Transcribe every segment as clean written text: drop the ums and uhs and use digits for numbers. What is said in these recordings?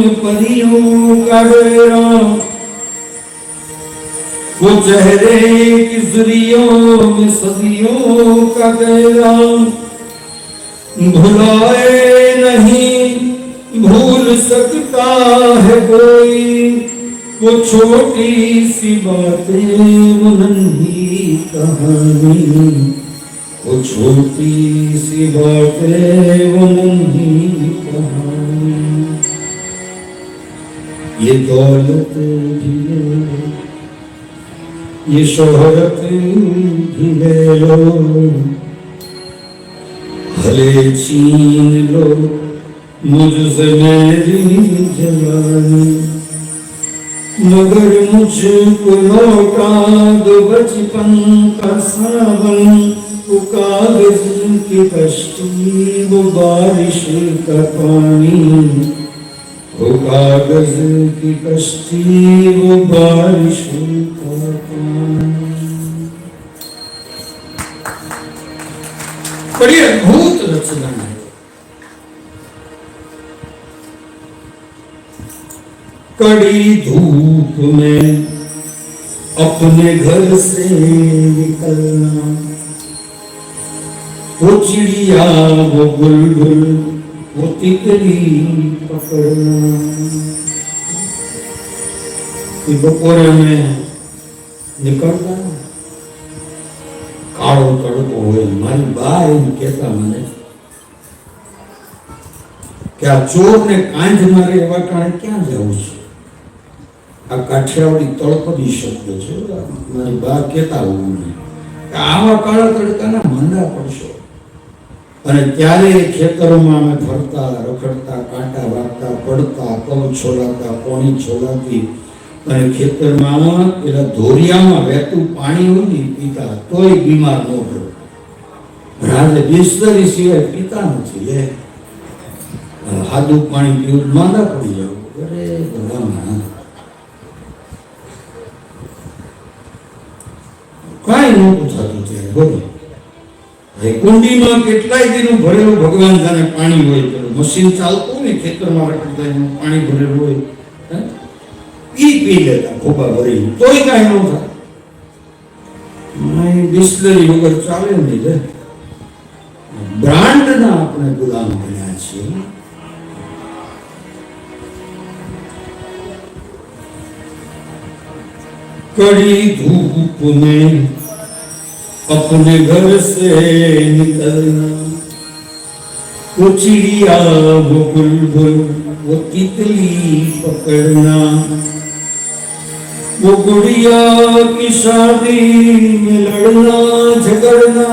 में परियों का डेरा, वो चेहरे की जुरियों में सदियों का गहरा, भुलाए नहीं भूल सकता है कोई, वो छोटी सी बातें वो नन्ही कहानी, वो छोटी सी बातें वो नन्ही कहानी। ये दौलत भी ले, ये शोहरत भी ले लो, भले छीन लो मुझसे मेरी जवानी, मगर मुझको लौटा दो बचपन का सावन, वो कागज की कश्ती वो बारिश का पानी, वो कागज की कश्ती वो बारिश का पानी। बड़ी अद्भुत रचना है। कड़ी धूप में अपने घर से निकलना, वो चिड़िया वो बुलबुल वो तितली पकड़ना, बपोरे में निकलना, काळो तड़को होय, मारी बा एम कहता मने क्या चोर ने कांध मारे एवा टाणे क्या जाऊं छे। आ काठियावाड़ी तळपदी शब्द छे, मारी बा कहता होय आवा काळा तड़काना मंदा पड़शो। અને ત્યારે ખેતરોમાં અમે ફરતા રખડતા, કાંટા વાગતા, પડતા, કવ છોલાતા, પોણી છોલાતી, અને ખેતરમાં પેલા ધોરિયામાં વહેતું પાણી હોય ને પીતા, તોય બીમાર ન પડો. આજે બિસ્લરી સિવાય પીતા નથી. સાદું પાણી પીવું માંદા પડી જવું. અરે ભગવાન, કાંઈ નહોતું થતું ત્યારે. બોલો, કુંડીમાં કેટલાય દિનો ભરેલું ભગવાન જાણે પાણી હોય, મશીન ચાલતું ને ખેતરમાં રખડતા એનું પાણી ભરેલું હોય, ઈ પી લેતા ખોબા ભરી, તોય કાંઈ ન થાય. બિસ્લરી વગર ચાલે નહીં. બ્રાન્ડના આપણે ગુલામ બન્યા છીએ. कड़ी धूप में अपने घर से निकलना, वो चिड़िया वो बुलबुल वो तितली पकड़ना, वो गुड़िया की शादी में लड़ना झगड़ना,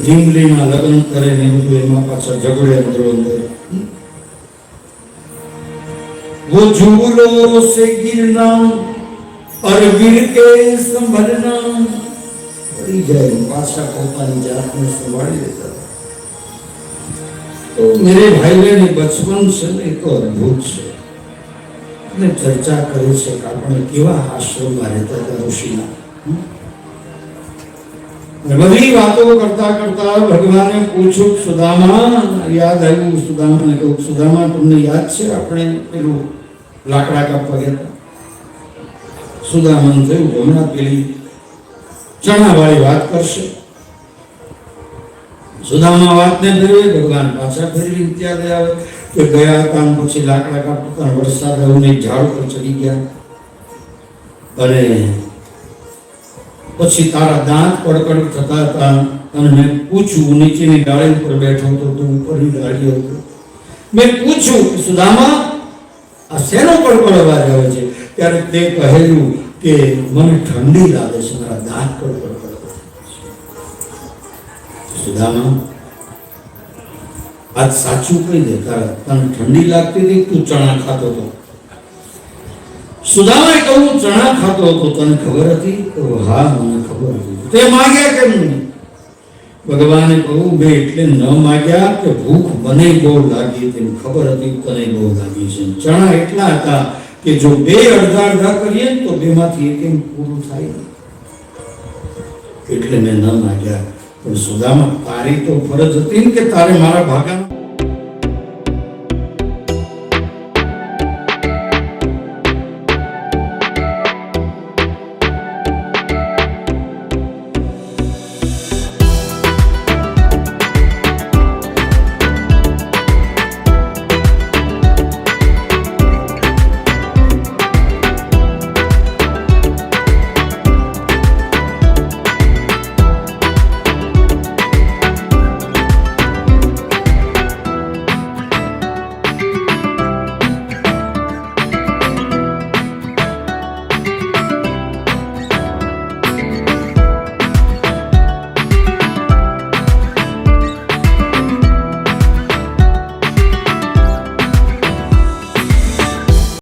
ढीमली ना लगन करे ने બધું એમાં પાછા ઝઘડે અંદરો અંદર. वो झूलों से गिरना और गिर के संभलना, पड़ी जाए पाछा पोतानी जात में संभाली लेता था. तो मेरे भाई ने बचपन से तो अद्भुत છે. ने चर्चा करे છે કે આપણે કેવા આશ્રમમાં રહેતા હતા ઋષિના. બધી વાતો કરતા કરતા ભગવાને પૂછ્યું, સુદામા યાદ આવ્યું. સુદામાને કહ્યું, સુદામા તમને યાદ છે આપણે પેલું લાકડા કાપવા ગયા હતા? સુદામાને થયું હમણાં પેલી ચણાવાળી વાત કરશે. સુદામા વાતને ફેરવે, ભગવાન પાછા ફેરવી ત્યારે આવે કે ગયા હતા પછી લાકડા કાપતા વરસાદ આવ્યો, ઝાડ પર ચડી ગયા, અને પછી તારા દાંત કડકડ થતા હતા, અને મેં પૂછ્યું, નીચેની ડાળી ઉપર બેઠો હતો તો ઉપરની ડાળી હતો. મેં પૂછ્યું સુદામા આ શેનો કડકડ અવાજ આવે છે? ત્યારે તે કહેલું કે મને ઠંડી લાગે છે, મારા દાંત કડકડ કરે છે. સુદામા આજ સાચું કહી દે, તને ઠંડી લાગતી હતી? તું ચણા ખાતો હતો? સુદામાએ કહ્યું, ચણા ખાતો હતો, તને ખબર હતી? તો હા મને ખબર હતી. તે માગ્યા કેમ નહીં? ભગવાને કહ્યું, બે એટલે ન માગ્યા કે ભૂખ મને બહુ લાગી, તેમ ખબર હતી તને બહુ લાગી છે. ચણા એટલા હતા કે જો બે અડધા અડધા કરીએ તો બેમાંથી એક એમ પૂરું થાય, એટલે મેં ન માગ્યા. પણ સુદામા તારી તો ફરજ હતી ને કે તારે મારા ભાગા